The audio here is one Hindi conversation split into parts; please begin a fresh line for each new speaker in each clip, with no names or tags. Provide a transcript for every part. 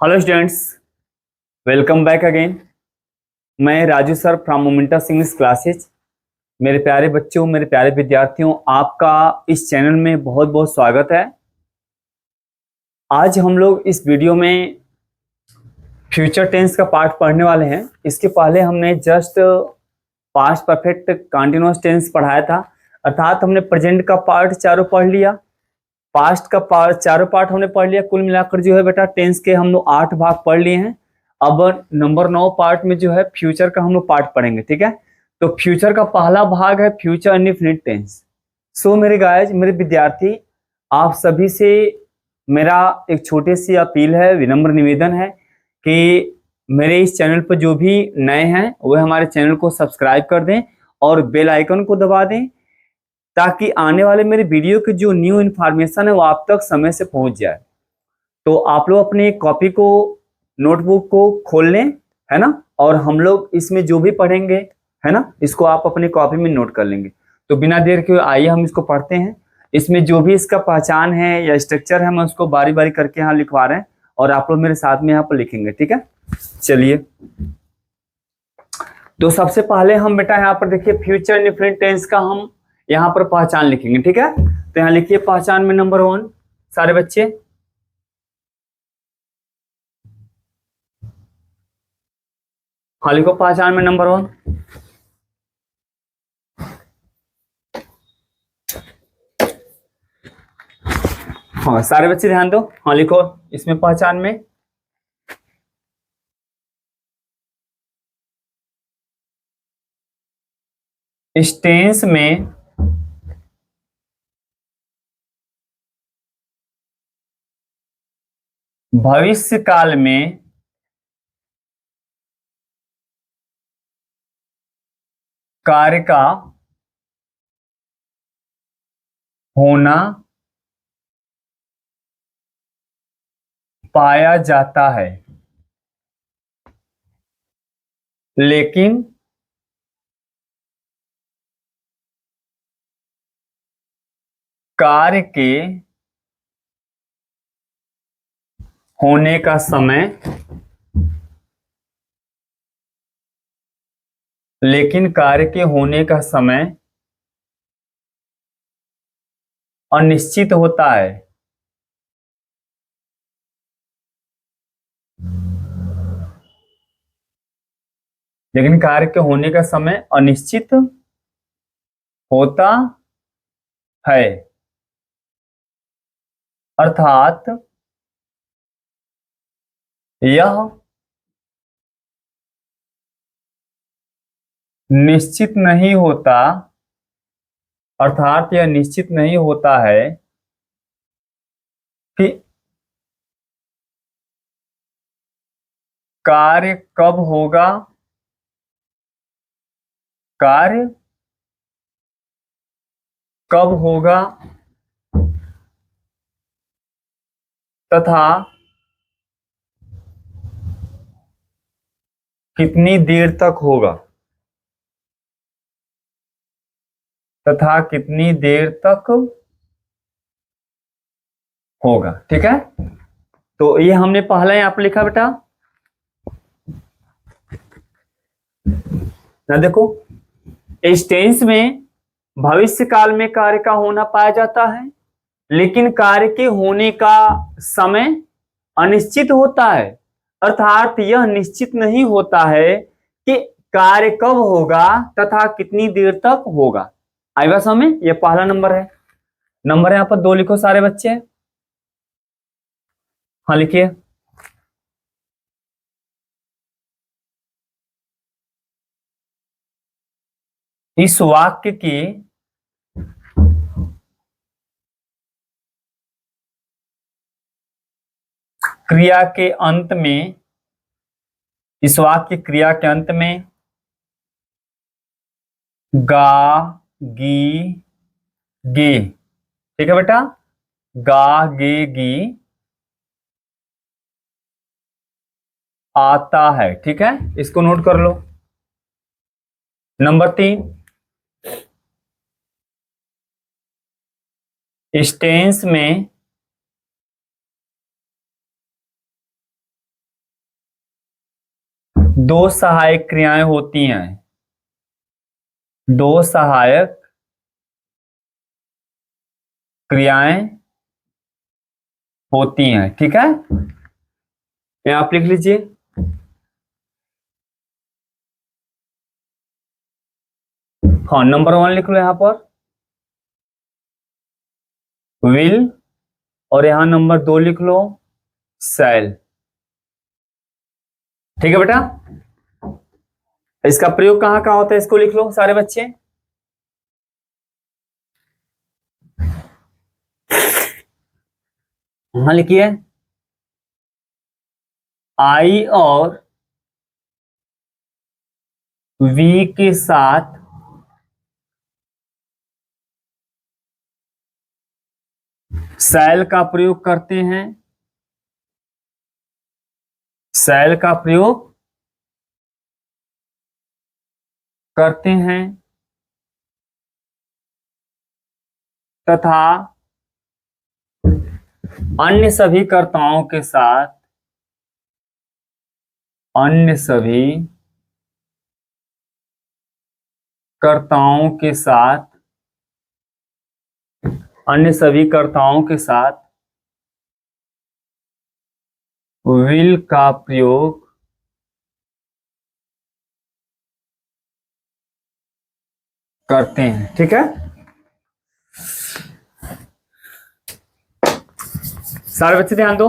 Hello students, welcome back again. मैं Raju sir from Momentous English classes. मेरे प्यारे बच्चों, मेरे प्यारे विद्यार्थियों, आपका इस चैनल में बहुत बहुत स्वागत है। आज हम लोग इस वीडियो में फ्यूचर टेंस का पार्ट पढ़ने वाले हैं। इसके पहले हमने just past perfect continuous tense पढ़ाया था, अर्थात हमने प्रेजेंट का पार्ट चारों पढ़ लिया, पास्ट का पार्ट चारों पार्ट हमने पढ़ लिया। कुल मिलाकर जो है बेटा टेंस के हम लोग 8 भाग पढ़ लिए हैं। अब नंबर 9 पार्ट में जो है फ्यूचर का हम लोग पार्ट पढ़ेंगे, ठीक है। तो फ्यूचर का पहला भाग है फ्यूचर इंडेफिनिट टेंस। सो मेरे गाइस, मेरे विद्यार्थी, आप सभी से मेरा एक छोटी सी अपील है, विनम्र निवेदन है कि मेरे इस चैनल पर जो भी नए हैं वह हमारे चैनल को सब्सक्राइब कर दें और बेल आइकन को दबा दें, ताकि आने वाले मेरे वीडियो के जो न्यू इन्फॉर्मेशन है वो आप तक समय से पहुंच जाए। तो आप लोग अपने कॉपी को, नोटबुक को खोल लें, है ना, और हम लोग इसमें जो भी पढ़ेंगे, है ना, इसको आप अपनी कॉपी में नोट कर लेंगे। तो बिना देर के आइए हम इसको पढ़ते हैं। इसमें जो भी इसका पहचान है या स्ट्रक्चर है, मैं उसको बारी बारी करके यहाँ लिखवा रहे हैं और आप लोग मेरे साथ में यहाँ पर लिखेंगे, ठीक है। चलिए, तो सबसे पहले हम बेटा यहाँ पर देखिए फ्यूचर इंडेफिनिट टेंस का हम यहाँ पर पहचान लिखेंगे, ठीक है। तो यहाँ लिखिए पहचान में नंबर 1, सारे बच्चे। हाँ, लिखो पहचान में नंबर 1। हाँ, सारे बच्चे ध्यान दो। हाँ, लिखो इसमें पहचान में इस टेंस में भविष्य काल में कार्य का होना पाया जाता है, लेकिन कार्य के होने का समय लेकिन कार्य के होने का समय अनिश्चित होता है। लेकिन कार्य के होने का समय अनिश्चित होता है, अर्थात यह निश्चित नहीं होता, अर्थात यह निश्चित नहीं होता है कि कार्य कब होगा, कार्य कब होगा तथा कितनी देर तक होगा, तथा कितनी देर तक होगा, ठीक है। तो ये हमने पहला यहाँ पर लिखा बेटा, ना देखो, इस टेंस में भविष्य काल में कार्य का होना पाया जाता है, लेकिन कार्य के होने का समय अनिश्चित होता है, अर्थात यह निश्चित नहीं होता है कि कार्य कब होगा तथा कितनी देर तक होगा। आई बात समझ में? यह पहला नंबर है। नंबर यहाँ पर 2 लिखो सारे बच्चे। हाँ, लिखिए। इस वाक्य की क्रिया के अंत में, इस वाक्य क्रिया के अंत में गा, गी, गे, ठीक है बेटा, गा, गे, गी आता है, ठीक है। इसको नोट कर लो। नंबर 3, इस टेंस में दो सहायक क्रियाएं होती हैं, दो सहायक क्रियाएं होती हैं, ठीक है। ये आप लिख लीजिए। हाँ, नंबर 1 लिख लो यहां पर, विल, और यहां नंबर 2 लिख लो, सेल। ठीक है बेटा, इसका प्रयोग कहां कहां होता है इसको लिख लो सारे बच्चे। हाँ लिखिए, आई और वी के साथ सेल का प्रयोग करते हैं, सेल का प्रयोग करते हैं तथा अन्य सभी कर्ताओं के साथ, अन्य सभी कर्ताओं के साथ, अन्य सभी कर्ताओं के साथ विल का प्रयोग करते हैं, ठीक है। सारे बच्चे ध्यान दो।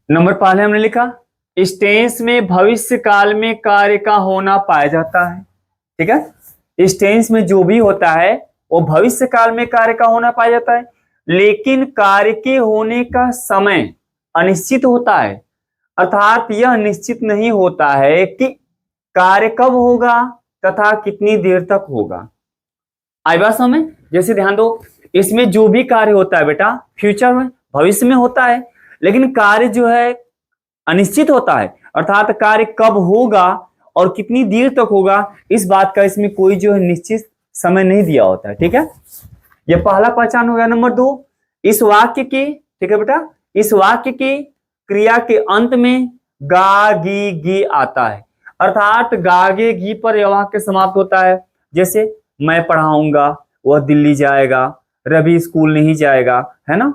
नंबर पहले हमने लिखा, इस टेंस में भविष्य काल में कार्य का होना पाया जाता है, ठीक है। इस टेंस में जो भी होता है वो भविष्य काल में कार्य का होना पाया जाता है, लेकिन कार्य के होने का समय अनिश्चित होता है, अर्थात यह निश्चित नहीं होता है कि कार्य कब होगा तथा कितनी देर तक होगा। आई बात समझ? जैसे ध्यान दो, इसमें जो भी कार्य होता है बेटा फ्यूचर में, भविष्य में होता है, लेकिन कार्य जो है अनिश्चित होता है, अर्थात कार्य कब होगा और कितनी देर तक होगा इस बात का इसमें कोई जो है निश्चित समय नहीं दिया होता है, ठीक है। ये पहला पहचान हो गया। नंबर 2, इस वाक्य की, ठीक है बेटा, इस वाक्य की क्रिया के अंत में गा गी गी आता है, अर्थात गागे गी पर यह वाक्य समाप्त होता है। जैसे मैं पढ़ाऊंगा, वह दिल्ली जाएगा, रवि स्कूल नहीं जाएगा, है ना,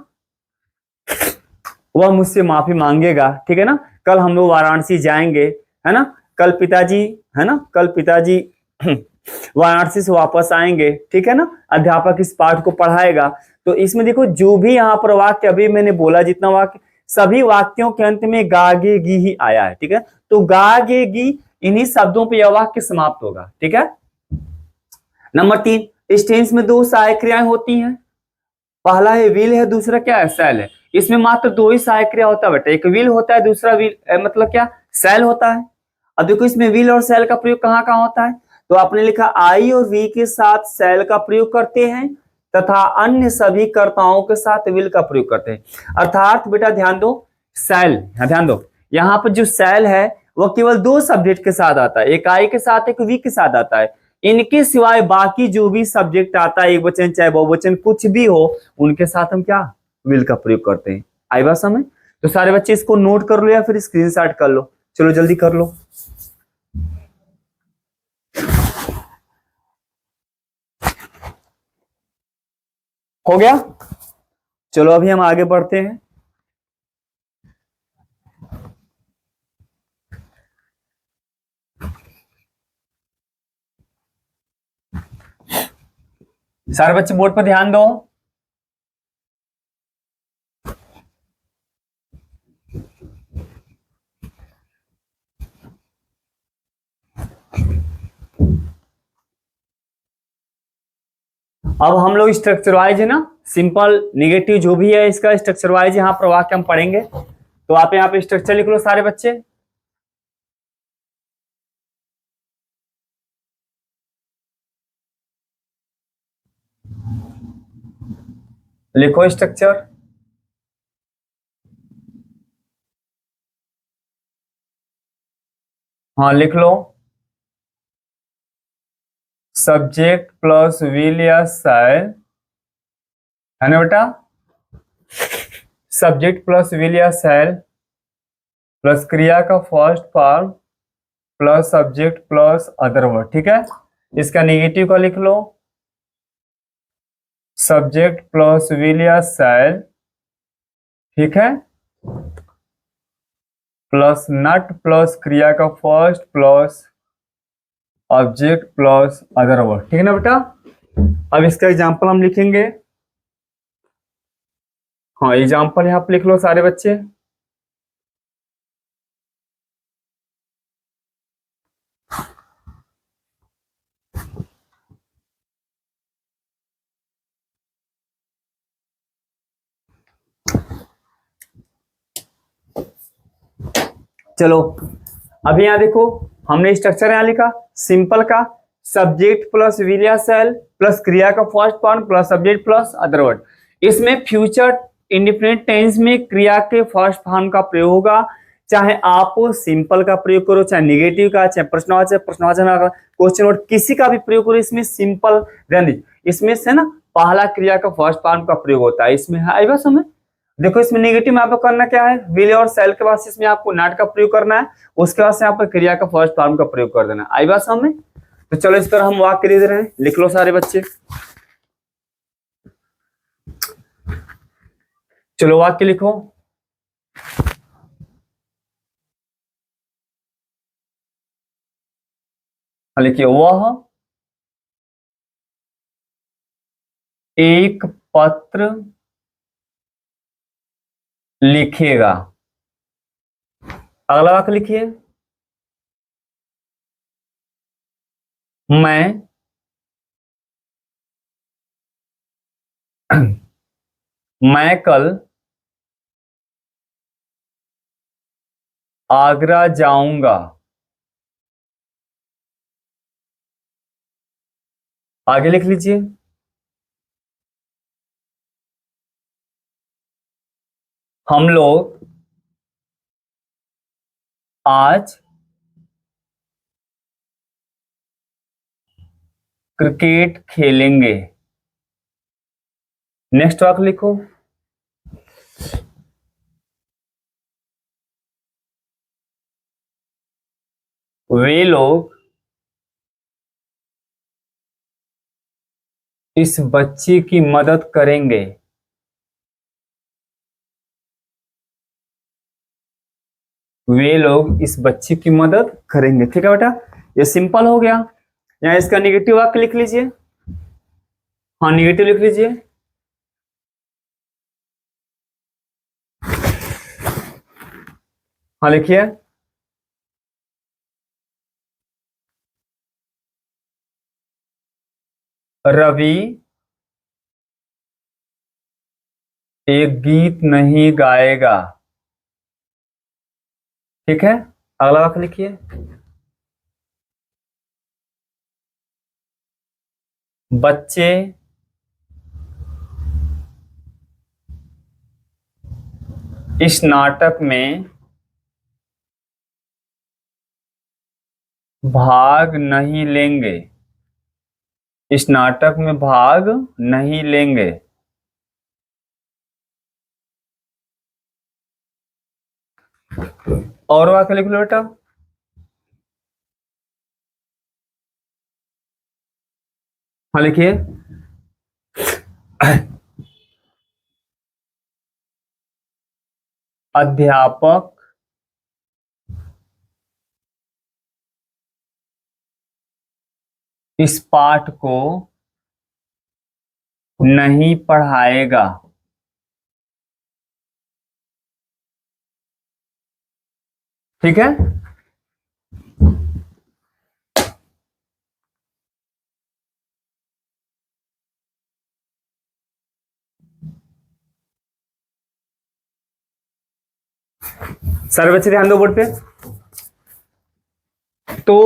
वह मुझसे माफी मांगेगा, ठीक है ना, कल हम लोग वाराणसी जाएंगे, है ना, कल पिताजी, है ना, कल पिताजी वाराणसी से वापस आएंगे, ठीक है ना, अध्यापक इस पाठ को पढ़ाएगा। तो इसमें देखो जो भी यहाँ पर वाक्य अभी मैंने बोला, जितना वाक्य, सभी वाक्यों के अंत में गागेगी ही आया है, ठीक है। तो गागेगी, इन्हीं शब्दों पर यह वाक्य समाप्त होगा, ठीक है। नंबर 3, इस टेंस में दो सहायक क्रियाएं होती हैं, पहला है विल है, दूसरा क्या है, सेल है। इसमें मात्र दो ही सहायक क्रिया होता है बेटा, एक विल होता है, दूसरा विल मतलब क्या, सेल होता है। अब देखो इसमें विल और सेल का प्रयोग कहाँ कहाँ होता है, तो आपने लिखा आई और वी के साथ सेल का प्रयोग करते हैं तथा अन्य सभी कर्ताओं के साथ विल का प्रयोग करते हैं। अर्थात बेटा ध्यान दो, सेल, ध्यान दो, यहाँ पर जो सेल है वह केवल दो सब्जेक्ट के साथ आता है, एक आई के साथ एक वी के साथ आता है। इनके सिवाय बाकी जो भी सब्जेक्ट आता है, एक वचन चाहे बहुवचन कुछ भी हो, उनके साथ हम क्या, विल का प्रयोग करते हैं। आई बात समझ? तो सारे बच्चे इसको नोट कर लो या फिर स्क्रीनशॉट कर लो, चलो जल्दी कर लो। हो गया? चलो अभी हम आगे बढ़ते हैं। सारे बच्चे बोर्ड पर ध्यान दो। अब हम लोग स्ट्रक्चर वाइज, है ना, सिंपल निगेटिव जो भी है इसका स्ट्रक्चर वाइज यहाँ पर वाक्य हम पढ़ेंगे। तो आप यहाँ पे स्ट्रक्चर लिख लो सारे बच्चे। लिखो स्ट्रक्चर। हाँ लिख लो, सब्जेक्ट प्लस विल या सेल, है ना बेटा, सब्जेक्ट प्लस विल या सेल प्लस क्रिया का first form plus subject plus other word. ठीक है, इसका नेगेटिव का लिख लो, सब्जेक्ट प्लस विल या शैल। ठीक है, प्लस नट प्लस क्रिया का first plus object plus other word. ठीक है ना बेटा। अब इसका एग्जांपल हम लिखेंगे। हाँ, एग्जांपल यहाँ पे लिख लो सारे बच्चे। चलो, अभी यहाँ देखो, हमने स्ट्रक्चर यहाँ लिखा सिंपल का, सब्जेक्ट प्लस विल या शैल प्लस क्रिया का first form plus subject plus other word. इसमें फ्यूचर इंडेफिनिट टेंस में क्रिया के फर्स्ट फॉर्म का प्रयोग होगा, चाहे आप सिंपल का प्रयोग करो, चाहे नेगेटिव का, चाहे प्रश्नवाचक, प्रश्नवाचक, क्वेश्चन वर्ड, किसी का भी प्रयोग करो। इसमें सिंपल रहने, इसमें से ना पहला क्रिया का फर्स्ट फॉर्म का प्रयोग होता है। इसमें है, आई बात समझ। देखो, इसमें नेगेटिव में आपको करना क्या है, विल और सेल के बाद इसमें आपको नॉट का प्रयोग करना है, उसके बाद से आपको क्रिया का फर्स्ट फॉर्म का प्रयोग कर देना। आई बात समझ। तो चलो इस तरह हम वाक्य लिख रहे हैं, लिख लो सारे बच्चे। चलो वाक्य लिखो। लिखिए, वह एक पत्र लिखेगा। अगला वाक्य लिखिए, मैं कल आगरा जाऊंगा। आगे लिख लीजिए, हम लोग आज क्रिकेट खेलेंगे। नेक्स्ट वाक्य लिखो, वे लोग इस बच्चे की मदद करेंगे। वे लोग इस बच्चे की मदद करेंगे। ठीक है बेटा, ये सिंपल हो गया। यहाँ इसका निगेटिव वाक्य लिख लीजिए। हाँ, निगेटिव लिख लीजिए। हाँ लिखिए, रवि एक गीत नहीं गाएगा। ठीक है, अगला वाक्य लिखिए, बच्चे इस नाटक में भाग नहीं लेंगे। इस नाटक में भाग नहीं लेंगे। और वाक्य लिख लो बेटा। हाँ लिखिए, अध्यापक इस पाठ को नहीं पढ़ाएगा। ठीक है, सारे बच्चे ध्यान दो बोर्ड पे। तो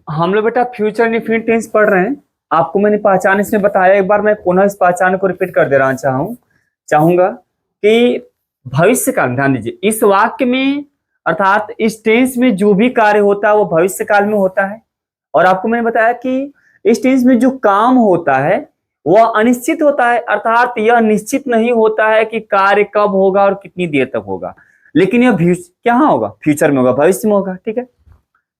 हम लोग बेटा फ्यूचर इंडेफिनिट टेंस पढ़ रहे हैं। आपको मैंने पहचान इसमें बताया, एक बार मैं पुनः इस पहचान को रिपीट कर दे रहा चाहूंगा कि भविष्य काल, ध्यान दीजिए, इस वाक्य में अर्थात इस टेंस में जो भी कार्य होता है वो भविष्य काल में होता है। और आपको मैंने बताया कि इस टेंस में जो काम होता है वह अनिश्चित होता है, अर्थात यह निश्चित नहीं होता है कि कार्य कब होगा और कितनी देर तक होगा। लेकिन यह कहाँ होगा, फ्यूचर में होगा, भविष्य में होगा। ठीक है,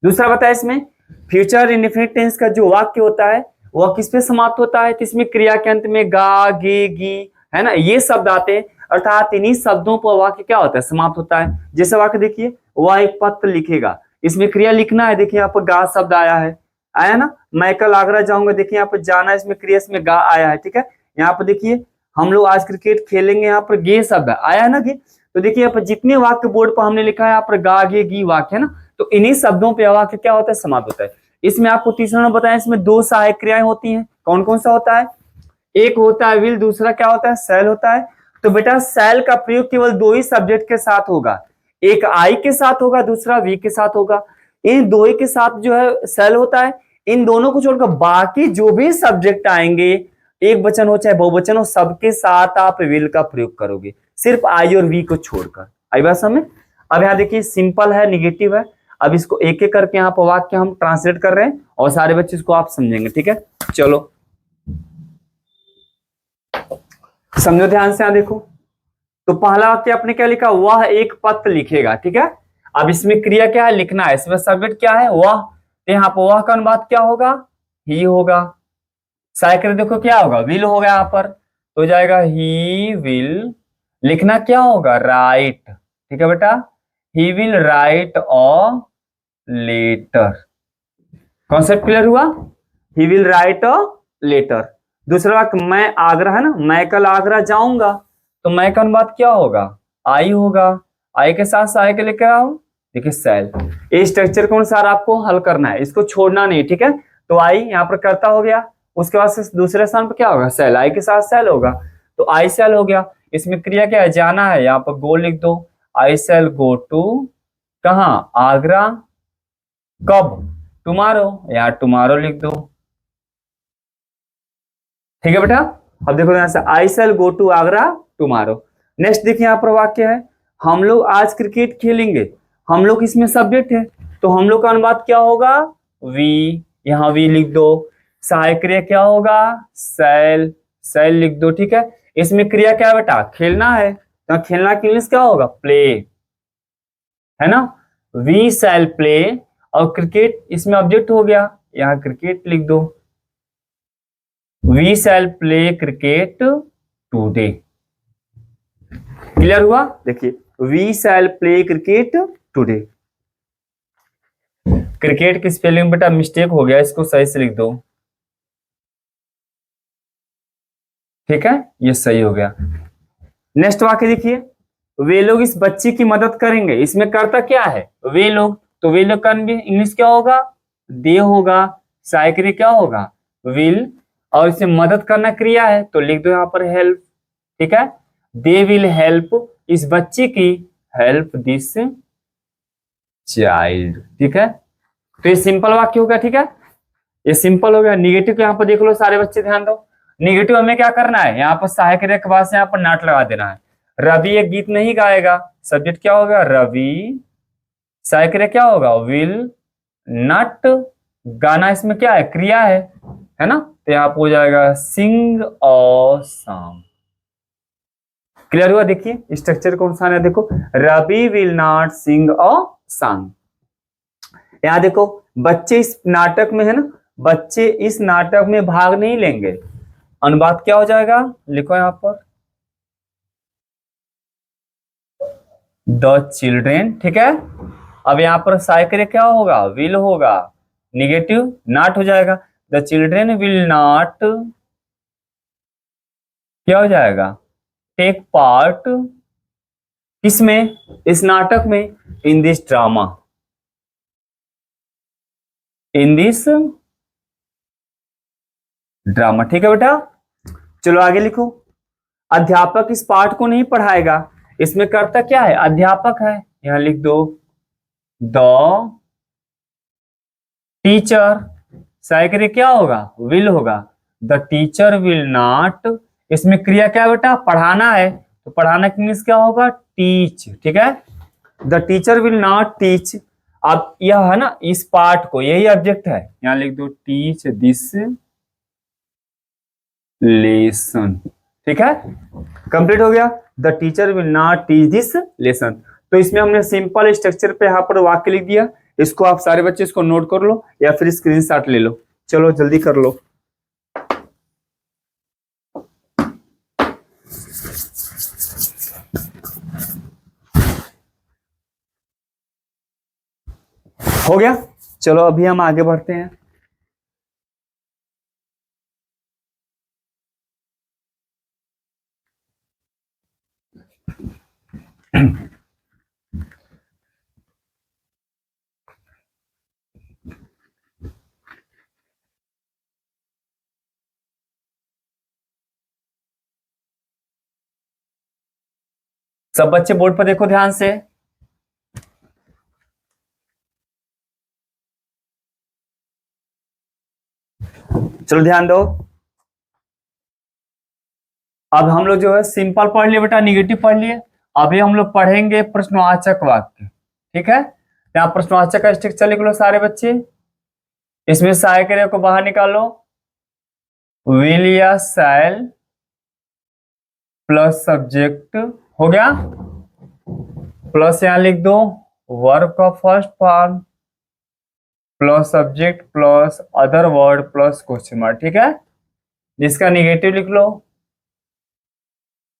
दूसरा बताया इसमें फ्यूचर इंडेफिनिट टेंस का जो वाक्य होता है वह किस पे समाप्त होता है, तो इसमें क्रिया के अंत में गा, गे, गी, है ना, ये शब्द आते हैं, अर्थात इन्हीं शब्दों पर वाक्य क्या होता है, समाप्त होता है। जैसे वाक्य देखिए, वह एक पत्र लिखेगा, इसमें क्रिया लिखना है, देखिए यहाँ पर गा शब्द आया ना। मैं कल आगरा जाऊंगा, देखिए यहाँ पर जाना, इसमें क्रिया इसमें गा आया है। ठीक है, यहाँ पर देखिए हम लोग आज क्रिकेट खेलेंगे, यहाँ पर गे शब्द आया है ना गे। तो देखिए यहाँ पर जितने वाक्य बोर्ड पर हमने लिखा है, यहाँ पर गा, गे, गी वाक्य है ना, तो इन्हीं शब्दों पे वाक्य क्या होता है, समाप्त होता है। इसमें आपको तीसरा नंबर बताया, इसमें दो सहायक क्रियाएं होती हैं। कौन कौन सा होता है, एक होता है विल, दूसरा क्या होता है, शैल होता है। तो बेटा शैल का प्रयोग केवल दो ही सब्जेक्ट के साथ होगा, एक आई के साथ होगा, दूसरा वी के साथ होगा। इन दो ही के साथ जो है शैल होता है। इन दोनों को छोड़कर बाकी जो भी सब्जेक्ट आएंगे, एक वचन हो चाहे बहुवचन हो, सबके साथ आप विल का प्रयोग करोगे, सिर्फ आई और वी को छोड़कर। आई बात समझ में। अब यहाँ देखिए सिंपल है, निगेटिव है। अब इसको एक एक करके यहाँ पर वाक्य हम ट्रांसलेट कर रहे हैं और सारे बच्चे इसको आप समझेंगे। ठीक है, चलो समझो ध्यान से। यहाँ देखो, तो पहला वाक्य आपने क्या लिखा, वह एक पत्र लिखेगा। ठीक है, अब इसमें क्रिया क्या है, लिखना है, इसमें सब्जेक्ट क्या है, वह। तो यहाँ पर वह का अनुवाद क्या होगा, ही होगा। साइकिल देखो क्या होगा, विल होगा यहाँ पर, तो हो जाएगा ही विल। लिखना क्या होगा, राइट। ठीक है बेटा, he will write a letter. Concept clear हुआ, he will write a letter. दूसरा वाक्य मैं आगरा है ना, मैं कल आगरा जाऊंगा, तो मैं का अनुवाद क्या होगा, आई होगा। आई के साथ साय के लेकर आओ, देखिए सेल। इस स्ट्रक्चर के अनुसार आपको हल करना है, इसको छोड़ना नहीं। ठीक है, तो आई यहाँ पर कर्ता हो गया, उसके बाद से दूसरे स्थान पर क्या होगा, सेल, आई के साथ सेल होगा, तो आई सेल हो गया। इसमें क्रिया क्या है, जाना है, यहाँ पर गो लिख दो, आई सेल गो टू कहाँ, आगरा। कब, टुमारो, यहाँ टुमारो लिख दो। ठीक है बेटा, अब देखो यहां से I shall go to Agra tomorrow. Next देखिए यहाँ पर वाक्य है, हम लोग आज क्रिकेट खेलेंगे। हम लोग इसमें सब्जेक्ट है, तो हम लोग का अनुवाद क्या होगा, वी। यहाँ वी लिख दो। सहायक क्रिया क्या होगा, सेल, सेल लिख दो। ठीक है, इसमें क्रिया क्या है बेटा, खेलना है, तो खेलना की इंग्लिश क्या होगा, प्ले, है ना। वी सेल प्ले, और क्रिकेट इसमें ऑब्जेक्ट हो गया, यहाँ क्रिकेट लिख दो। We shall play cricket today. Clear हुआ, देखिए we shall play cricket today. Cricket की स्पेलिंग बेटा मिस्टेक हो गया, इसको सही से लिख दो। ठीक है, ये सही हो गया। नेक्स्ट वाक्य देखिए, वे लोग इस बच्चे की मदद करेंगे। इसमें करता क्या है, वे लोग, तो वे लोग का इंग्लिश क्या होगा, दे होगा। साइक्रिया क्या होगा, विल, और इसे मदद करना क्रिया है, तो लिख दो यहाँ पर हेल्प। ठीक है, दे विल हेल्प, इस बच्चे की, हेल्प दिस चाइल्ड। ठीक है, तो ये सिंपल वाक्य होगा। ठीक है, ये सिंपल हो गया। निगेटिव यहाँ पर देख लो सारे बच्चे, ध्यान दो। निगेटिव हमें क्या करना है, यहाँ पर सहायक क्रिया के बाद से यहाँ पर नाट लगा देना है। रवि एक गीत नहीं गाएगा, सब्जेक्ट क्या होगा, रवि। सहायक क्रिया क्या होगा, विल नॉट। गाना इसमें क्या है, क्रिया है ना, तो यहाँ पर हो जाएगा सिंग और सॉन्ग। क्लियर हुआ, देखिए स्ट्रक्चर कौन सा है, देखो रवि विल नॉट सिंग और सॉन्ग। यहाँ देखो बच्चे इस नाटक में, है ना, बच्चे इस नाटक में भाग नहीं लेंगे। अनुवाद क्या हो जाएगा, लिखो यहाँ पर, द चिल्ड्रेन। ठीक है, अब यहाँ पर साइक्रिया क्या होगा, विल होगा, निगेटिव नॉट हो जाएगा। द चिल्ड्रेन विल नॉट क्या हो जाएगा, टेक पार्ट, किसमें, इस नाटक में, इन this drama, in this drama. ठीक है बेटा, चलो आगे लिखो। अध्यापक इस पाठ को नहीं पढ़ाएगा। इसमें कर्ता क्या है, अध्यापक है, यहां लिख दो द टीचर। साइक्रिया क्या होगा, विल होगा। द टीचर विल नॉट, इसमें क्रिया क्या है बेटा, पढ़ाना है, तो पढ़ाना की इंग्लिश क्या होगा, टीच। ठीक है, the teacher will not teach. अब यह है ना, इस पार्ट को, यही ऑब्जेक्ट है, यहां लिख दो टीच दिस लेसन। ठीक है, कंप्लीट हो गया। The teacher will not teach this lesson. तो इसमें हमने सिंपल स्ट्रक्चर पे यहाँ पर वाक्य लिख दिया। इसको आप सारे बच्चे इसको नोट कर लो या फिर स्क्रीनशॉट ले लो। चलो जल्दी कर लो। हो गया। चलो अभी हम आगे बढ़ते हैं। सब बच्चे बोर्ड पर देखो ध्यान से। चलो ध्यान दो। अब हम लोग जो है सिंपल पढ़ लिए बेटा, निगेटिव पढ़ लिए। अभी हम लोग पढ़ेंगे प्रश्नवाचक वाक्य। ठीक है, यहाँ प्रश्नवाचक का स्ट्रक्चर लिख लो सारे बच्चे। इसमें सहायक क्रिया को बाहर निकालो। विल या शैल प्लस सब्जेक्ट हो गया, प्लस यहां लिख दो वर्ब का first form plus subject plus other word plus question mark. ठीक है, जिसका निगेटिव लिख लो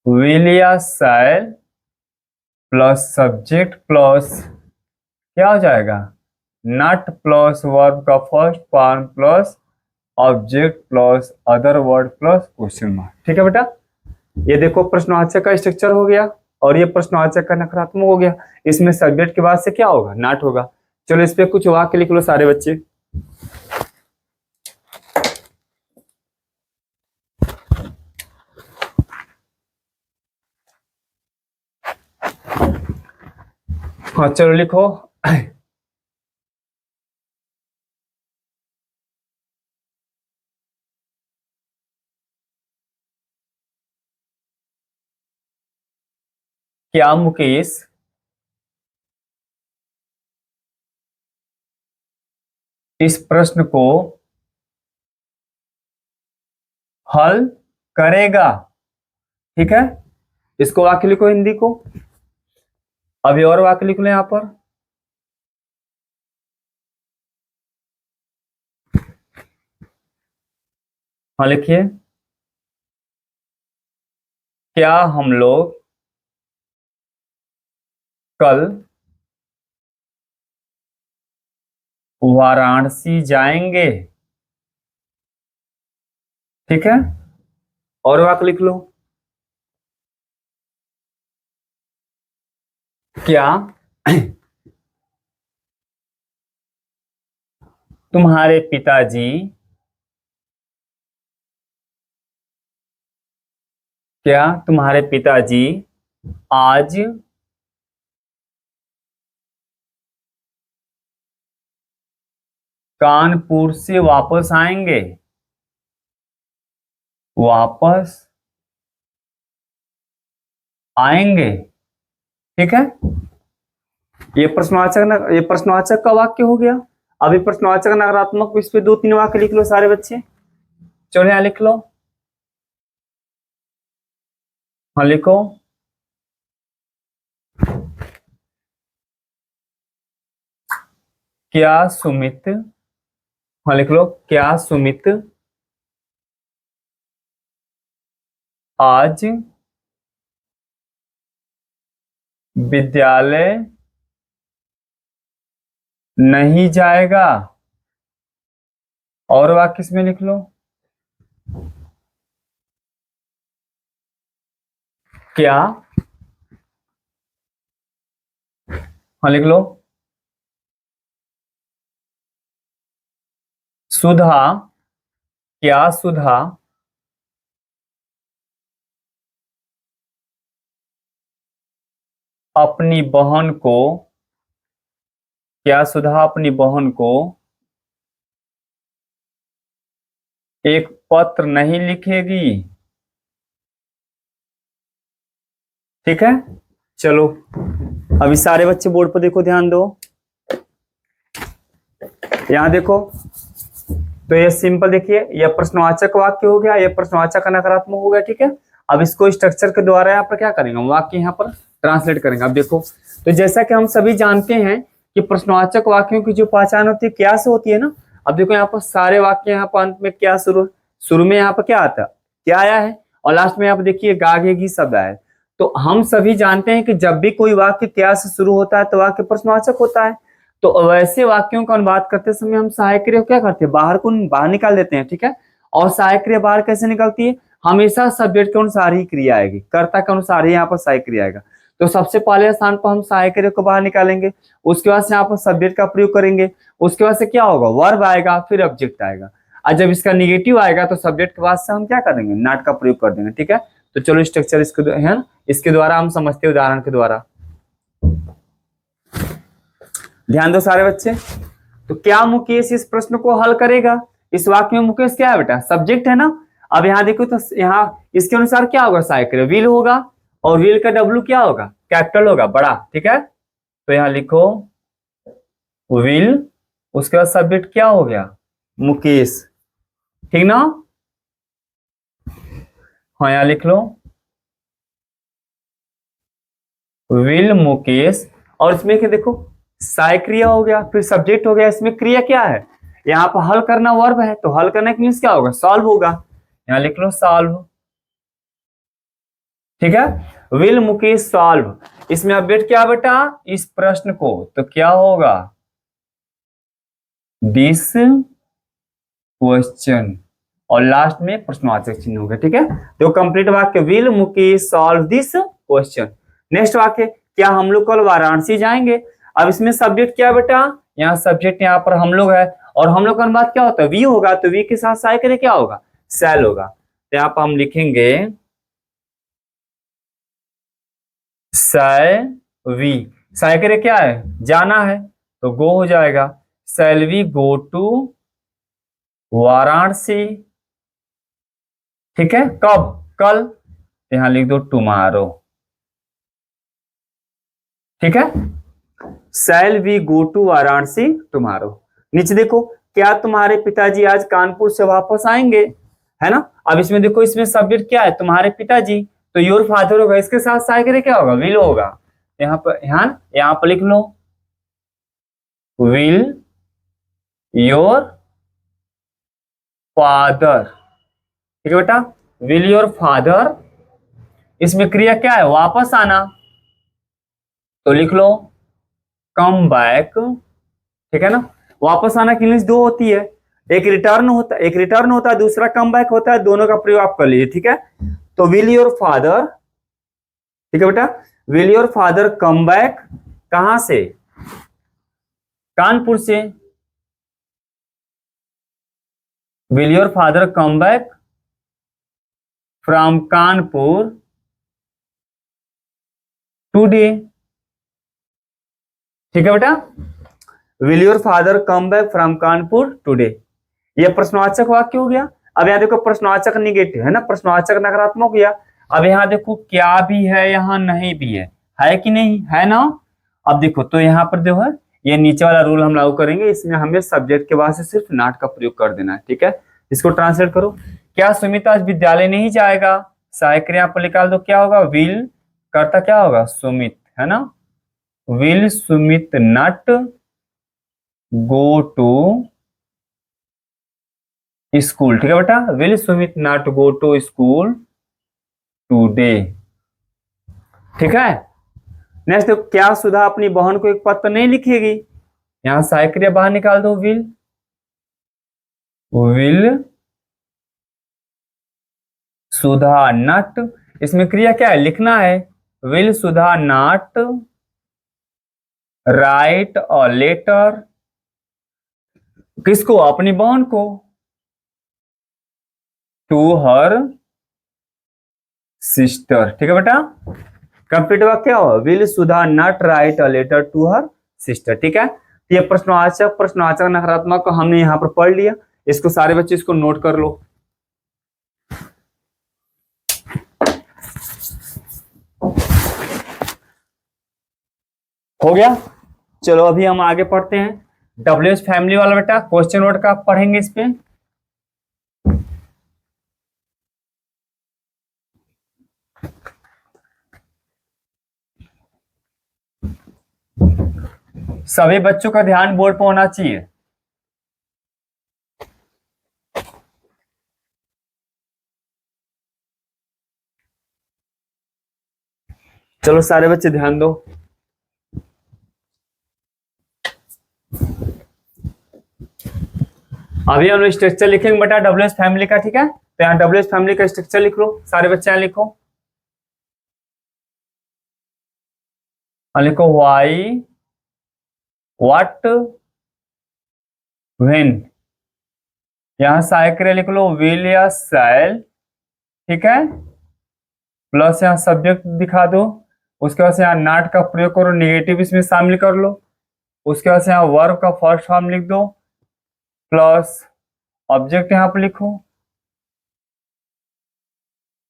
विल या शैल प्लस सब्जेक्ट प्लस क्या हो जाएगा नॉट प्लस वर्ब का first form plus object plus other word plus question mark. ठीक है बेटा, ये देखो प्रश्नवाचक का स्ट्रक्चर हो गया और ये प्रश्नवाचक का नकारात्मक हो गया। इसमें सब्जेक्ट के बाद से क्या होगा नॉट होगा। चलो इस पे कुछ वाक्य लिख लो सारे बच्चे। हाँ चलो लिखो। क्या मुकेश इस प्रश्न को हल करेगा। ठीक है, इसको वाक्य लिखो हिंदी को। अभी और वाक्य लिख लो यहां पर। हाँ लिखिए, क्या हम लोग कल वाराणसी जाएंगे। ठीक है, और वाक्य लिख लो। क्या तुम्हारे पिताजी क्या तुम्हारे पिताजी आज कानपुर से वापस आएंगे। वापस आएंगे। ठीक है, ये प्रश्नवाचक का वाक्य हो गया। अभी प्रश्नवाचक नकारात्मक, इस पे 2-3 वाक्य लिख लो सारे बच्चे। चलो यहां लिख लो। हाँ लिखो। क्या सुमित, हाँ लिख लो, क्या सुमित आज विद्यालय नहीं जाएगा। और वाक्य इसमें लिख लो। क्या, हाँ लिख लो, सुधा, क्या सुधा अपनी बहन को, क्या सुधा अपनी बहन को एक पत्र नहीं लिखेगी। ठीक है, चलो अभी सारे बच्चे बोर्ड पर देखो, ध्यान दो। यहां देखो, तो ये सिंपल देखिए, यह प्रश्नवाचक वाक्य हो गया, यह प्रश्नवाचक का नकारात्मक हो गया। ठीक है, अब इसको स्ट्रक्चर के द्वारा यहाँ पर क्या करेंगे, वाक्य यहाँ पर ट्रांसलेट करेंगे। अब देखो, तो जैसा कि हम सभी जानते हैं कि प्रश्नवाचक वाक्यों की जो पहचान होती है क्या से होती है ना। अब देखो यहाँ पर सारे वाक्य यहाँ पर अंत में क्या शुरू में यहाँ पर क्या आता है, क्या आया है, और लास्ट में यहाँ पर देखिए गागेगी शब्द आया है। तो हम सभी जानते हैं कि जब भी कोई वाक्य क्या से शुरू होता है तो वाक्य प्रश्नवाचक होता है। तो वैसे वाक्यों का अनुवाद करते समय हम सहायक क्रिया क्या करते हैं, बाहर निकाल देते हैं, ठीक है। और सहायक क्रिया बाहर कैसे निकलती है, हमेशा सब्जेक्ट के अनुसार ही क्रिया आएगी, कर्ता के अनुसार ही यहाँ पर सहायक क्रिया आएगा। तो सबसे पहले स्थान पर हम सहायक क्रिया को बाहर निकालेंगे, उसके बाद से यहाँ पर सब्जेक्ट का प्रयोग करेंगे, उसके बाद से क्या होगा, वर्ब आएगा, फिर ऑब्जेक्ट आएगा। और जब इसका निगेटिव आएगा तो सब्जेक्ट के बाद से हम क्या कर देंगे, नॉट का प्रयोग कर देंगे, ठीक है। तो चलो स्ट्रक्चर इसके है ना, इसके द्वारा हम समझते हैं उदाहरण के द्वारा। ध्यान दो सारे बच्चे। तो क्या मुकेश इस प्रश्न को हल करेगा, इस वाक्य में मुकेश क्या है बेटा, सब्जेक्ट है ना। अब यहाँ देखो तो यहाँ इसके अनुसार क्या होगा, सहायक क्रिया विल होगा, और विल का डब्ल्यू क्या होगा, कैपिटल होगा, बड़ा, ठीक है। तो यहाँ लिखो विल, उसके बाद सब्जेक्ट क्या हो गया, मुकेश, ठीक ना। हाँ यहाँ लिख लो विल मुकेश, और इसमें क्या देखो सहायक क्रिया हो गया, फिर सब्जेक्ट हो गया, इसमें क्रिया क्या है, यहाँ पर हल करना वर्ब है, तो हल करने के मीन्स क्या होगा, सॉल्व होगा, यहाँ लिख लो सॉल्व, ठीक है। विल मुकेश सॉल्व, इसमें अपडेट क्या बेटा, इस प्रश्न को, तो क्या होगा, दिस क्वेश्चन, और लास्ट में प्रश्नवाचक चिन्ह होगा, ठीक है। तो कंप्लीट वाक्य will Mukesh solve this question. Next वाक्य, क्या हम लोग कल वाराणसी जाएंगे। अब इसमें सब्जेक्ट क्या बेटा, यहाँ सब्जेक्ट यहाँ पर हम लोग है, और हम लोग का अनुवाद क्या होता है, वी होगा, तो वी के साथ सहायक क्रिया क्या होगा, शैल होगा। तो यहाँ पर हम लिखेंगे वी, सहायक क्रिया क्या है, जाना है, तो गो हो जाएगा, shall we go to Varanasi, ठीक है। कब, कल, यहां लिख दो टुमारो, ठीक है। Shall we go to Varanasi tomorrow. नीचे देखो, क्या तुम्हारे पिताजी आज कानपुर से वापस आएंगे, है ना। अब इसमें देखो, इसमें सब्जेक्ट क्या है, तुम्हारे पिताजी, तो योर फादर होगा, इसके साथ सहायक क्रिया क्या होगा, विल होगा। यहाँ पर लिख लो विल योर फादर, ठीक है बेटा, विल योर फादर, इसमें क्रिया क्या है, वापस आना, तो लिख लो कम बैक, ठीक है ना। वापस आना की इंग्लिश दो होती है, एक रिटर्न होता है, दूसरा कम बैक होता है, दोनों का प्रयोग आप कर लीजिए, ठीक है। तो विल योर फादर, ठीक है बेटा, will your father come back, कहां से, कानपुर से, will your father come back from Kanpur today, ठीक है बेटा, will your father come back from Kanpur today. ये प्रश्नवाचक वाक्य हो गया। अब यहाँ देखो प्रश्नवाचक निगेटिव है ना, प्रश्नवाचक नकारात्मक हो गया। अब यहाँ देखो क्या भी है, यहाँ नहीं भी है कि नहीं है ना। अब देखो, तो यहाँ पर जो है ये नीचे वाला रूल हम लागू करेंगे, इसमें हमें सब्जेक्ट के बाद से सिर्फ नॉट का प्रयोग कर देना है, ठीक है। इसको ट्रांसलेट करो, क्या सुमित आज विद्यालय नहीं जाएगा, सहायक क्रिया पर निकाल दो, क्या होगा, विल, कर्ता क्या होगा, सुमित, है ना, will Sumit not go to school, ठीक है बेटा, will Sumit not go to school today, ठीक है। नेक्स्ट, क्या सुधा अपनी बहन को एक पत्र नहीं लिखेगी, यहां सहायक क्रिया बाहर निकाल दो, विल सुधा नॉट, इसमें क्रिया क्या है, लिखना है, will Sudha not write a letter, किसको, अपनी बहन को, टू हर सिस्टर, ठीक है बेटा। कंप्लीट वाक्य क्या हो, will Sudha not write a letter to her sister, ठीक है। तो ये प्रश्नवाचक नकारात्मक को हमने यहाँ पर पढ़ लिया। इसको सारे बच्चे इसको नोट कर लो। हो गया। चलो अभी हम आगे पढ़ते हैं, डब्ल्यूएच फैमिली वाला बेटा क्वेश्चन वर्ड का पढ़ेंगे इस पे। सभी बच्चों का ध्यान बोर्ड पर होना चाहिए। चलो सारे बच्चे ध्यान दो। अभी हम लोग स्ट्रक्चर लिखेंगे बेटा डब्ल्यूएस फैमिली का, ठीक है। तो यहाँ डब्ल्यूएस फैमिली का स्ट्रक्चर लिख लो सारे बच्चे, यहाँ लिखो। लिखो वाई व्हाट व्हेन, यहाँ साइक्रे लिख लो विल या शैल, ठीक है। प्लस यहाँ सब्जेक्ट दिखा दो, उसके बाद यहाँ नॉट का प्रयोग करो, निगेटिव इसमें शामिल कर लो। उसके बाद यहाँ वर्ब का फर्स्ट फॉर्म लिख दो, प्लस ऑब्जेक्ट यहाँ पर लिखो,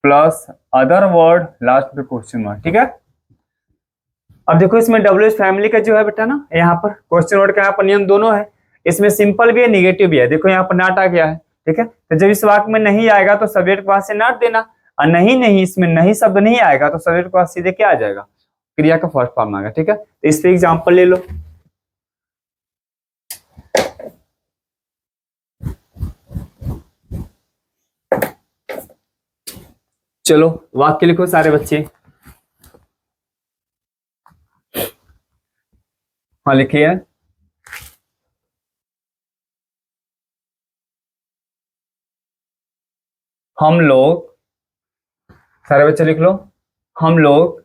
प्लस अदर वर्ड लास्ट पे क्वेश्चन मार्क, ठीक है। अब देखो इसमें डब्ल्यूएस फैमिली का जो है बेटा ना, यहाँ पर क्वेश्चन वर्ड का यहाँ पर नियम दोनों है, इसमें सिंपल भी है निगेटिव भी है। देखो यहाँ पर नॉट आ गया है, ठीक है। तो जब इस वाक्य में नहीं आएगा तो सब्जेक्ट के पास से नॉट देना, और नहीं इसमें नहीं शब्द नहीं आएगा तो सब्जेक्ट के पास सीधे क्या आ जाएगा, क्रिया का फर्स्ट फॉर्म आएगा, ठीक है। तो इस पे एग्जाम्पल ले लो। चलो वाक्य लिखो सारे बच्चे। हाँ लिखिए। हम लोग, सारे बच्चे लिख लो, हम लोग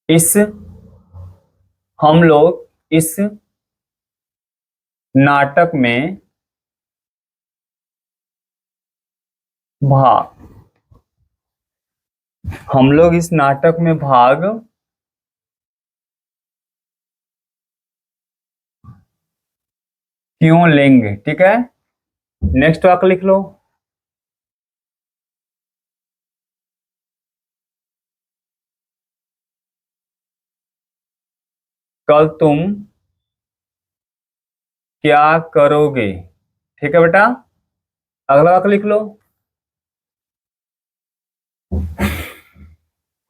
इस नाटक में हम लोग इस नाटक में भाग क्यों लेंगे, ठीक है। नेक्स्ट वाक्य लिख लो। कल तुम क्या करोगे, ठीक है बेटा। अगला वाक्य लिख लो।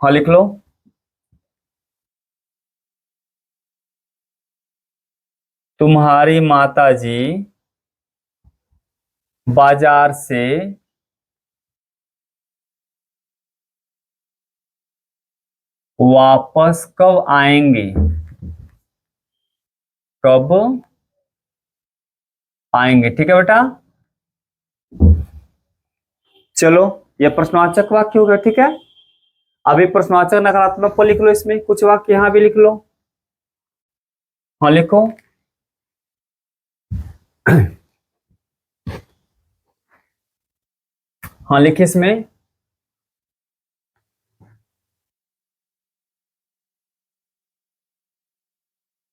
हाँ लिख लो। तुम्हारी माताजी बाजार से वापस कब आएंगे, कब आएंगे, ठीक है बेटा। चलो ये प्रश्नवाचक वाक्य हो गया, ठीक है। अभी प्रश्नवाचक नकारात्मक को लिख लो, इसमें कुछ वाक्य यहां भी लिख लो। हाँ लिखो। हाँ लिखिए इसमें।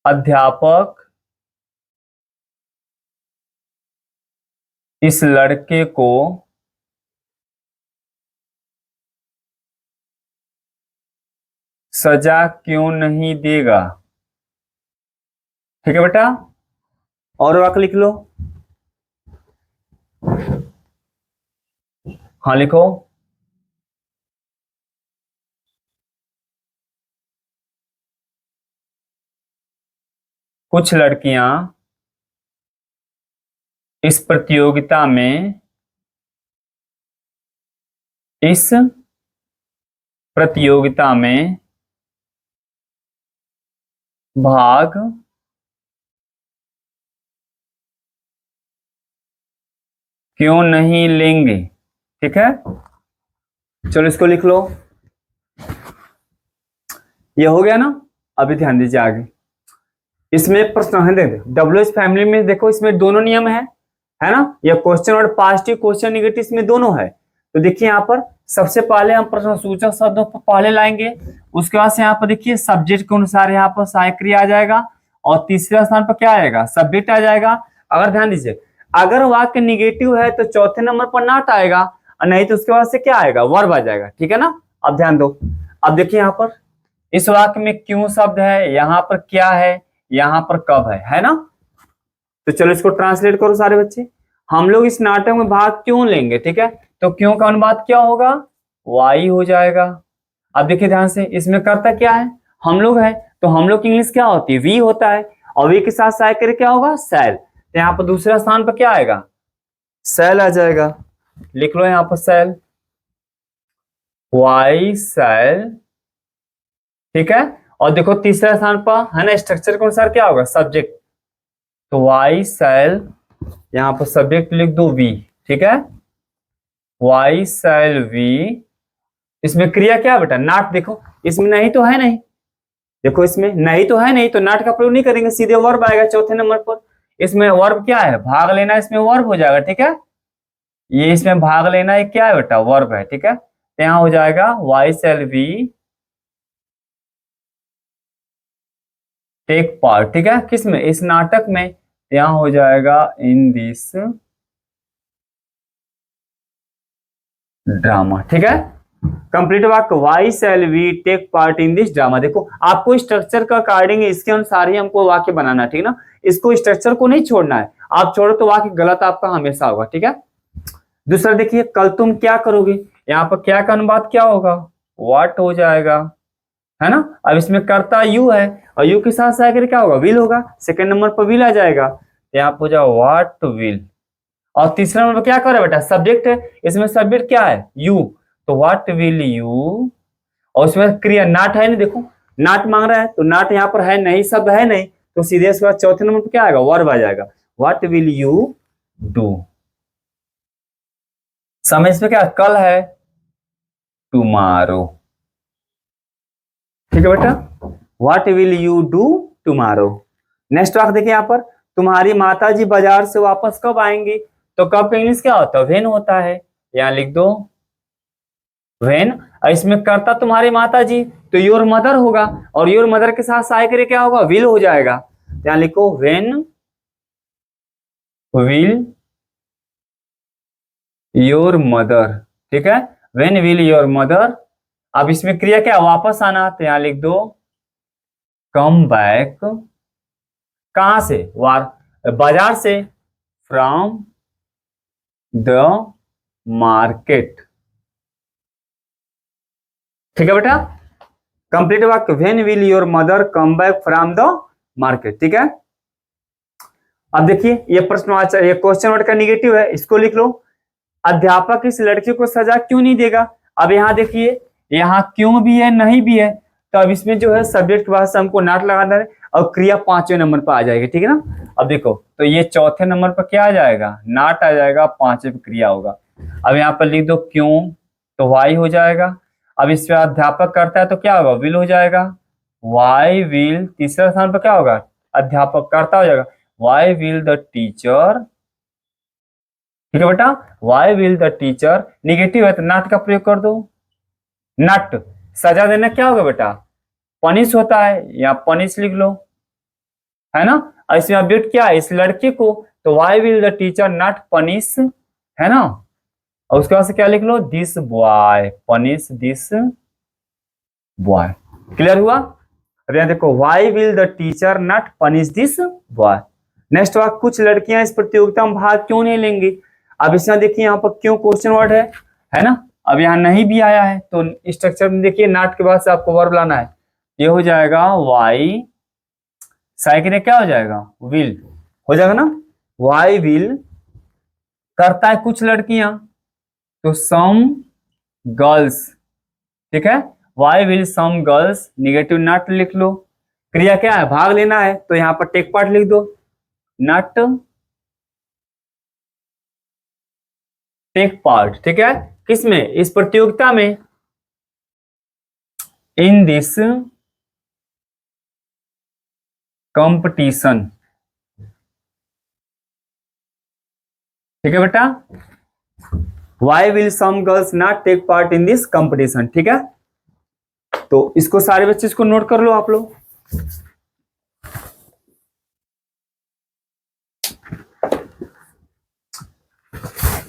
अध्यापक इस लड़के को सजा क्यों नहीं देगा, ठीक है बेटा। और वाक्य लिख लो। हाँ लिखो। कुछ लड़कियां इस प्रतियोगिता में भाग क्यों नहीं लेंगे, ठीक है। चलो इसको लिख लो। ये हो गया ना। अभी ध्यान दीजिए आगे, इसमें प्रश्न है, देखो डब्ल्यूएच फैमिली में देखो इसमें दोनों नियम है ना। ये क्वेश्चन और पॉजिटिव क्वेश्चन निगेटिव इसमें दोनों है। तो देखिए यहाँ पर सबसे पहले हम प्रश्नसूचक शब्दों पर पहले लाएंगे, उसके बाद से यहाँ पर देखिए सब्जेक्ट के अनुसार यहाँ पर सहायक क्रिया आ जाएगा, और तीसरे स्थान पर क्या आएगा, सब्जेक्ट आ जाएगा। अगर ध्यान दीजिए, अगर वाक्य निगेटिव है तो चौथे नंबर पर नॉट आएगा, और नहीं तो उसके बाद से क्या आएगा, वर्ब आ जाएगा, ठीक है ना। अब ध्यान दो। अब देखिए यहाँ पर इस वाक्य में क्यों शब्द है, यहाँ पर क्या है, यहाँ पर कब है ना। तो चलो इसको ट्रांसलेट करो सारे बच्चे। हम लोग इस नाटक में भाग क्यों लेंगे, ठीक है। तो क्यों का अनुवाद क्या होगा, वाई हो जाएगा। अब देखिए ध्यान से, इसमें करता क्या है, हम लोग है, तो हम लोग की इंग्लिश क्या होती है, वी होता है, और वी के साथ सहायक कार्य क्या होगा, सेल। तो यहाँ पर दूसरा स्थान पर क्या आएगा, सेल आ जाएगा। लिख लो यहाँ पर सेल, वाई सेल, ठीक है। और देखो तीसरा स्थान पर है ना, स्ट्रक्चर के अनुसार क्या होगा, सब्जेक्ट, तो वाई सेल, यहाँ पर सब्जेक्ट लिख दो वी, ठीक है, वाई सेल वी। इसमें क्रिया क्या है बेटा, नॉट, देखो इसमें नहीं तो है नहीं, देखो इसमें नहीं तो है नहीं, तो नॉट का प्रयोग नहीं करेंगे, सीधे वर्ब आएगा चौथे नंबर पर। इसमें वर्ब क्या है, भाग लेना, इसमें वर्ब हो जाएगा, ठीक है। ये इसमें भाग लेना एक क्या है बेटा, वर्ब है, ठीक है। तो यहाँ हो जाएगा why shall we take part, ठीक है, किसमें, इस नाटक में। यहाँ हो जाएगा इन दिस ड्रामा, ठीक है। कंप्लीट वाक्य, why shall we take part in this drama. देखो आपको स्ट्रक्चर का अकॉर्डिंग इसके अनुसार ही हमको वाक्य बनाना, ठीक ना, इसको स्ट्रक्चर को नहीं छोड़ना है, आप छोड़ो तो वाक्य गलत आपका हमेशा होगा, ठीक है। दूसरा देखिए, कल तुम क्या करोगे, यहाँ पर क्या का अनुवाद क्या होगा, व्हाट हो जाएगा, है ना। अब इसमें कर्ता यू है, और यू के साथ आकर क्या होगा, विल होगा, सेकंड नंबर पर विल आ जाएगा, यहाँ पर हो जाएगा व्हाट विल। और तीसरा नंबर क्या कर रहा है बेटा, सब्जेक्ट है, इसमें सब्जेक्ट क्या है, यू, तो व्हाट विल यू। और उसमें क्रिया नाट है नहीं, देखो नाट मांग रहा है, तो नाट यहाँ पर है नहीं, शब्द है नहीं, तो सीधे इसके बाद चौथे नंबर पर क्या आएगा, वर्ब आ जाएगा, व्हाट विल यू डू। समय इसमें क्या, कल है, टुमारो, ठीक है बेटा, what will you do tomorrow. Next वाक्य देखिए यहाँ पर, तुम्हारी माताजी बाजार से वापस कब आएंगी, तो कब का इंग्लिश क्या होता है, व्हेन होता है, यहाँ लिख दो व्हेन। इसमें करता तुम्हारी माताजी, तो योर मदर होगा, और योर मदर के साथ सहायक कार्य क्या होगा, विल हो जाएगा, यहाँ लिखो व्हेन विल योर मदर, ठीक है, व्हेन विल योर मदर। अब इसमें क्रिया क्या, वापस आना, तो यहाँ लिख दो कम बैक, कहां से, बाजार से, फ्रॉम द मार्केट, ठीक है बेटा। कंप्लीट वाक्य, when will your mother come back from the market, ठीक है। अब देखिए ये प्रश्नवाचक, ये क्वेश्चन वर्ड का निगेटिव है, इसको लिख लो, अध्यापक इस लड़की को सजा क्यों नहीं देगा। अब यहाँ देखिए, यहाँ क्यों भी है नहीं भी है, तो अब इसमें जो है सब्जेक्ट के बाद से हमको नॉट लगाना है, और क्रिया पांचवें नंबर पर आ जाएगी, ठीक है ना। अब देखो, तो ये चौथे नंबर पर क्या आ जाएगा, नॉट आ जाएगा, पांचवें पर क्रिया होगा। अब यहाँ पर लिख दो क्यों, तो वाई हो जाएगा। अब इस पे अध्यापक करता है तो क्या होगा, विल हो जाएगा, वाई विल। तीसरा स्थान पर क्या होगा, अध्यापक करता हो जाएगा, वाई विल द टीचर, ठीक है बेटा, why will the teacher. Negative है तो नॉट का प्रयोग कर दो, नॉट। सजा देना क्या होगा बेटा, पनिश होता है, या पनिश लिख लो, है ना। और इसमें ऑब्जेक्ट क्या है, इस लड़के को, तो why will the teacher not punish, है ना। और उसके बाद से क्या लिख लो, this boy punish this boy. Clear हुआ। अब यहाँ देखो, why will the teacher not punish this boy. Next वाक्य, कुछ लड़कियां इस प्रतियोगिता में भाग क्यों नहीं लेंगी। अब इसमें देखिए यहाँ पर क्यों क्वेश्चन वर्ड है ना। अब यहाँ नहीं भी आया है, तो स्ट्रक्चर में देखिए नॉट के बाद से आपको वर्ब लाना है, ये हो जाएगा वाई, साइकिल क्या हो जाएगा, विल हो जाएगा ना, वाई विल। करता है कुछ लड़कियां, तो सम गर्ल्स, ठीक है, why will some girls, negative not लिख लो। क्रिया क्या है, भाग लेना है, तो यहाँ पर टेक पार्ट लिख दो, नॉट टेक पार्ट, ठीक है, किसमें, इस प्रतियोगिता में, इन दिस कंपटीशन, ठीक है बेटा, why will some girls not take part in this competition, ठीक है। तो इसको सारे बच्चे इसको नोट कर लो आप लोग।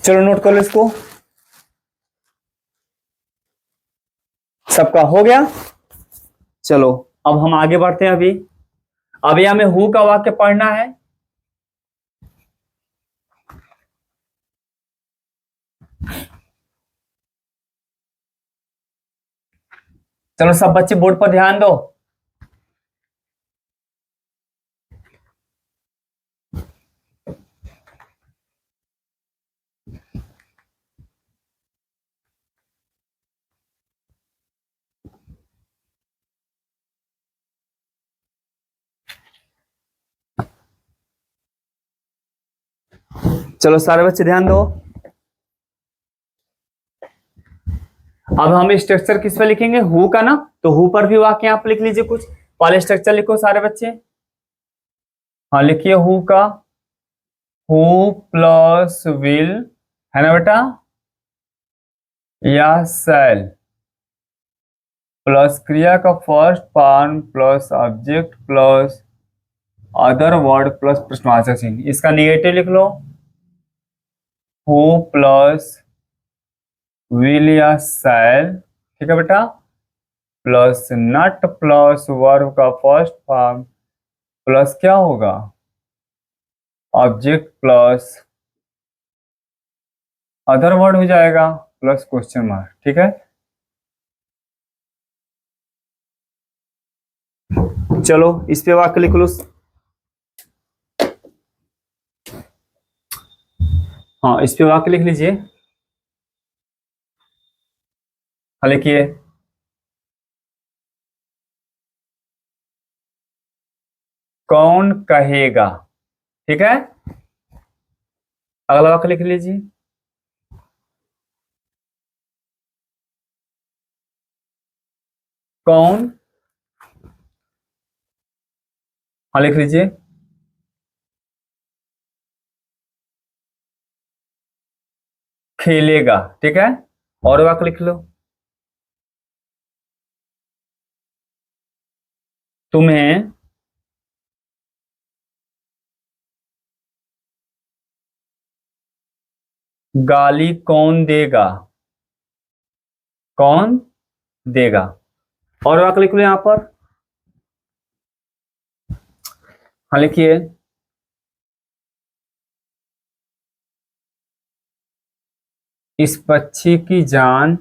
चलो नोट कर लो इसको, सबका हो गया। चलो अब हम आगे बढ़ते हैं। अभी हमें हु का वाक्य पढ़ना है। चलो सब बच्चे बोर्ड पर ध्यान दो। चलो सारे बच्चे ध्यान दो। अब हम स्ट्रक्चर किस पे लिखेंगे, हु का ना, तो हु पर भी वाक्य आप लिख लीजिए कुछ। पहले स्ट्रक्चर लिखो सारे बच्चे। हाँ लिखिए हु का, हु प्लस विल, है ना बेटा, या शैल प्लस क्रिया का first form plus object plus other word plus प्रश्नवाचक चिन्ह। इसका निगेटिव लिख लो, हु प्लस विल या शैल, ठीक है बेटा, प्लस नट प्लस वर्ब का फर्स्ट फॉर्म प्लस क्या होगा, ऑब्जेक्ट प्लस अदर वर्ड हो जाएगा प्लस क्वेश्चन मार्क, ठीक है। चलो इस पे वाक्य लिख लो। हाँ इस पे वाक्य लिख लीजिए। हाँ लिखिए, कौन कहेगा, ठीक है। अगला वाक्य लिख लीजिए, कौन, हाँ लिख लीजिए, खेलेगा, ठीक है। और वाक्य लिख लो, तुम्हें गाली कौन देगा, कौन देगा। और वाक्य लिख लो यहां पर, हाँ लिखिए, इस पक्षी की जान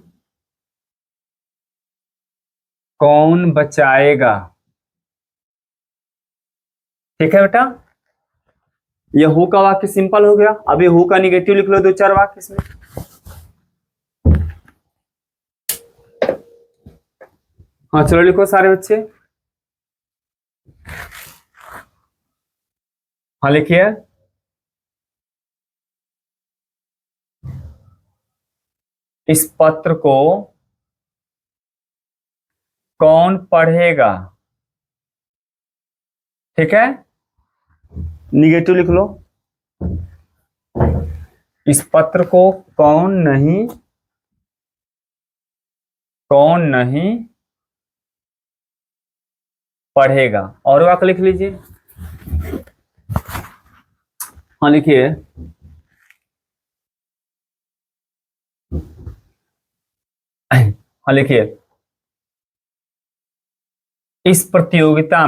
कौन बचाएगा, ठीक है बेटा। ये हु का वाक्य सिंपल हो गया। अभी हु का निगेटिव लिख लो, दो चार वाक्य इसमें। हाँ चलो लिखो सारे बच्चे। हाँ लिखिए, इस पत्र को कौन पढ़ेगा, ठीक है। निगेटिव लिख लो, इस पत्र को कौन नहीं पढ़ेगा। और वाक्य लिख लीजिए। हाँ लिखिए, हाँ लिखिए, इस प्रतियोगिता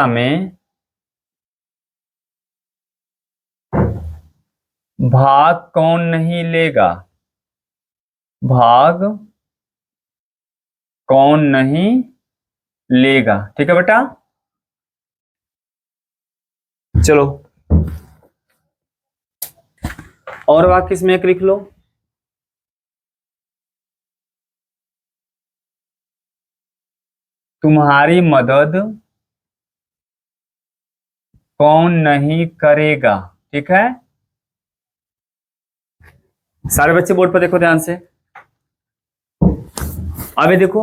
में भाग कौन नहीं लेगा, भाग कौन नहीं लेगा, ठीक है बेटा। चलो और वाक्य इसमें एक लिख लो, तुम्हारी मदद कौन नहीं करेगा, ठीक है। सारे बच्चे बोर्ड पर देखो ध्यान से। अभी देखो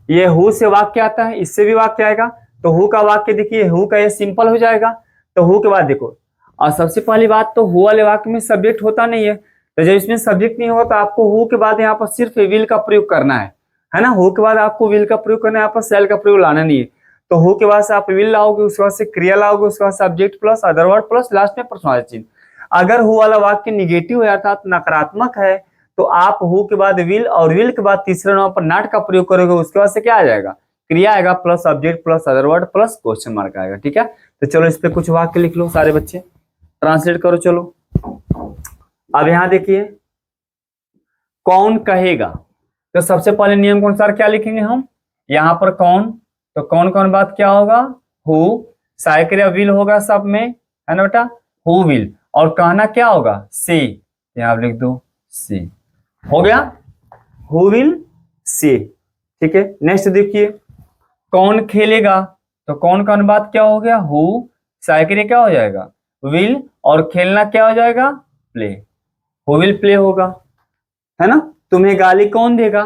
ये हु से वाक्य आता है, इससे भी वाक्य आएगा। तो हु का वाक्य देखिए, हु का ये सिंपल हो जाएगा। तो हु के बाद देखो, और सबसे पहली बात तो हु वाले वाक्य में सब्जेक्ट होता नहीं है। तो जब इसमें सब्जेक्ट नहीं होगा तो आपको हु के बाद यहाँ पर सिर्फ विल का प्रयोग करना है ना। हु के बाद आपको विल का प्रयोग करना है, यहाँ पर सेल का प्रयोग लाना नहीं है। तो हु के बाद से आप विल लाओगे, उसके बाद से क्रिया लाओगे, उसके बाद subject plus other word plus last में प्रश्नवाचक चिन्ह। अगर हु वाला वाक्य निगेटिव है अर्थात नकारात्मक है, तो आप हु के बाद विल और विल के बाद तीसरे नंबर पर नॉट का प्रयोग करोगे, उसके बाद से क्या आ जाएगा, क्रिया आएगा plus subject plus other word plus question mark आएगा, ठीक है। तो चलो इस पे कुछ वाक्य लिख लो सारे बच्चे, ट्रांसलेट करो। चलो अब यहां देखिए, कौन कहेगा। तो सबसे पहले नियम के अनुसार क्या लिखेंगे हम, यहाँ पर कौन, तो कौन कौन बात क्या होगा, हु, साइक्रिया विल होगा सब में, है ना बेटा, हु विल, और कहना क्या होगा, से, यहाँ आप लिख दो से, हो गया, हु विल से। ठीक है, नेक्स्ट देखिए, कौन खेलेगा, तो कौन कौन बात क्या हो गया, हु, साइक्रिया क्या हो जाएगा, विल, और खेलना क्या हो जाएगा, प्ले, हु विल प्ले होगा, है ना। तुम्हें गाली कौन देगा,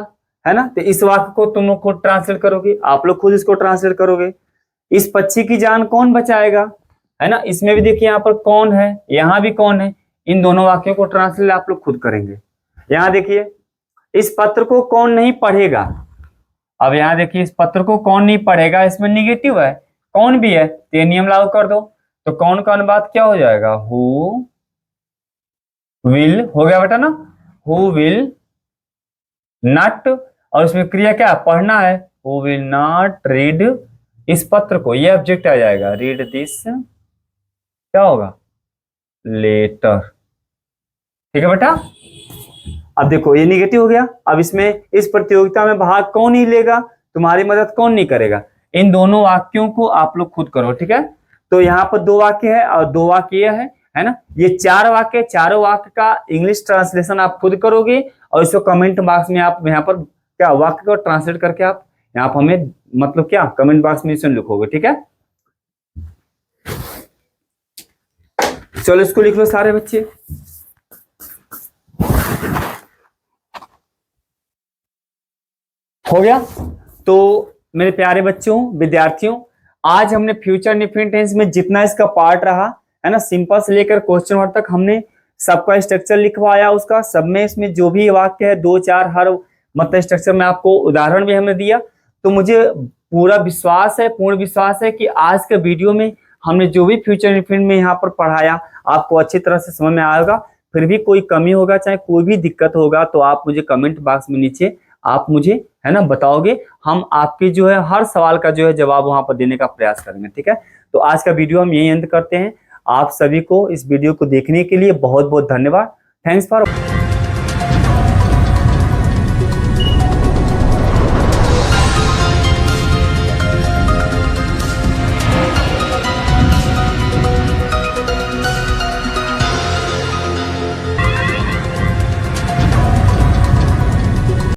है ना, तो इस वाक्य को तुम लोग खुद ट्रांसलेट करोगे, आप लोग खुद इसको ट्रांसलेट करोगे। इस पक्षी की जान कौन बचाएगा, है ना, इसमें भी देखिए यहाँ पर कौन है, यहाँ भी कौन है, इन दोनों वाक्यों को ट्रांसलेट आप लोग खुद करेंगे। यहाँ देखिए, इस पत्र को कौन नहीं पढ़ेगा, अब यहाँ देखिए इस पत्र को कौन नहीं पढ़ेगा, इसमें निगेटिव है, कौन भी है, तो ये नियम लागू कर दो, तो कौन कौन बात क्या हो जाएगा, हु विल हो गया बेटा ना, हु विल नॉट, और इसमें क्रिया क्या पढ़ना है, हु विल नॉट रीड इस पत्र को, ये ऑब्जेक्ट आ जाएगा, रीड दिस क्या होगा, लेटर। ठीक है बेटा, अब देखो ये निगेटिव हो गया, अब इसमें इस प्रतियोगिता में भाग कौन ही लेगा, तुम्हारी मदद कौन नहीं करेगा, इन दोनों वाक्यों को आप लोग खुद करो। ठीक है, तो यहाँ पर 2 वाक्य है और 2 वाक्य ये है ना, ये 4 वाक्य, चारों वाक्य का इंग्लिश ट्रांसलेशन आप खुद करोगे, और इसको कमेंट बॉक्स में आप यहाँ पर क्या वाक्य को ट्रांसलेट करके आप यहाँ पर हमें मतलब क्या कमेंट बॉक्स में इसे लिखोगे। ठीक है, चलो इसको लिख लो सारे बच्चे। हो गया। तो मेरे प्यारे बच्चों, विद्यार्थियों, आज हमने फ्यूचर इंडेफिनिट टेंस में जितना इसका पार्ट रहा है ना, सिंपल से लेकर क्वेश्चन वर्ड तक हमने सबका स्ट्रक्चर लिखवाया, उसका सब में इसमें जो भी वाक्य है 2-4 हर मतलब स्ट्रक्चर में आपको उदाहरण भी हमने दिया। तो मुझे पूरा विश्वास है, पूर्ण विश्वास है कि आज के वीडियो में हमने जो भी फ्यूचर इंडेफिनिट में यहाँ पर पढ़ाया आपको अच्छी तरह से समझ में आएगा। फिर भी कोई कमी होगा, चाहे कोई भी दिक्कत होगा, तो आप मुझे कमेंट बॉक्स में नीचे आप मुझे है ना बताओगे, हम आपके जो है हर सवाल का जो है जवाब वहां पर देने का प्रयास करेंगे। ठीक है, तो आज का वीडियो हम यही अंत करते हैं। आप सभी को इस वीडियो को देखने के लिए बहुत बहुत धन्यवाद। Thanks for